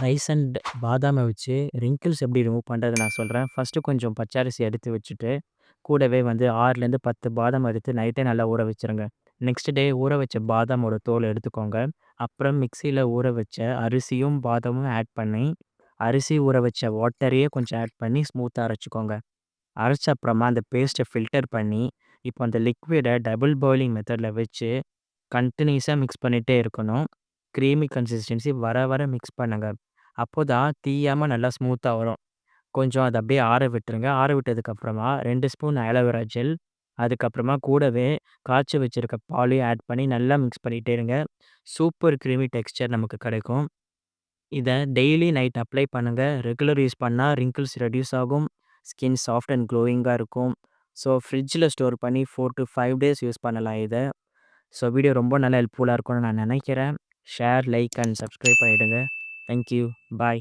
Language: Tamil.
ரைஸ் அண்ட் பாதாம வச்சு ரிங்கிள்ஸ் எப்படி ரிமூவ் பண்றது நான் சொல்றேன். ஃபர்ஸ்ட்டு கொஞ்சம் பச்சரிசி எடுத்து வச்சுட்டு, கூடவே வந்து 6லேருந்து 10 பாதாம் எடுத்து நைட்டே நல்லா ஊற வச்சுருங்க. நெக்ஸ்ட் டே ஊற வச்ச பாதாமோட தோல் எடுத்துக்கோங்க. அப்புறம் மிக்ஸியில ஊற வச்ச அரிசியும், பாதாமும் ஆட் பண்ணி, அரிசி ஊற வச்ச வாட்டரையே கொஞ்சம் ஆட் பண்ணி ஸ்மூத்தா அரைச்சுக்கோங்க. அரைச்ச அப்புறமா அந்த பேஸ்ட்ட ஃபில்டர் பண்ணி, இப்போ அந்த லிக்விட டபுள் பாயிலிங் மெத்தட்ல வச்சு கன்டினியூஸா மிக்ஸ் பண்ணிட்டே இருக்கணும். கிரீமி கன்சிஸ்டன்சி வர வர மிக்ஸ் பண்ணுங்க. அப்போதான் தீயாம நல்லா ஸ்மூத்தா வரும். கொஞ்சம் அத அப்படியே ஆற விட்டுருங்க. ஆற விட்டதுக்கப்புறமா 2 ஸ்பூன் ஆலோவேரா ஜெல், அதுக்கப்புறமா கூடவே காய்ச்சி வச்சிருக்க பாலையும் ஆட் பண்ணி நல்லா மிக்ஸ் பண்ணிட்டே இருங்க. சூப்பர் கிரீமி டெக்ஸ்சர் நமக்கு கிடைக்கும். இத டெய்லி நைட் அப்ளை பண்ணுங்க. ரெகுலர் யூஸ் பண்ணா ரிங்கிள்ஸ் ரெட்யூஸ் ஆகும். ஸ்கின் சாஃப்ட் அண்ட் க்ளோயிங்கா இருக்கும். ஸோ ஃப்ரிட்ஜ்ல ஸ்டோர் பண்ணி 4 டூ 5 டேஸ் யூஸ் பண்ணலாம் இத. ஸோ வீடியோ ரொம்ப நல்லா ஹெல்ப்ஃபுல்லா இருக்கும்னு நான் நினைக்கிறேன். ஷேர், லைக் அண்ட் சப்ஸ்கிரைப் பண்ணிடுங்க. Thank you. பாய்.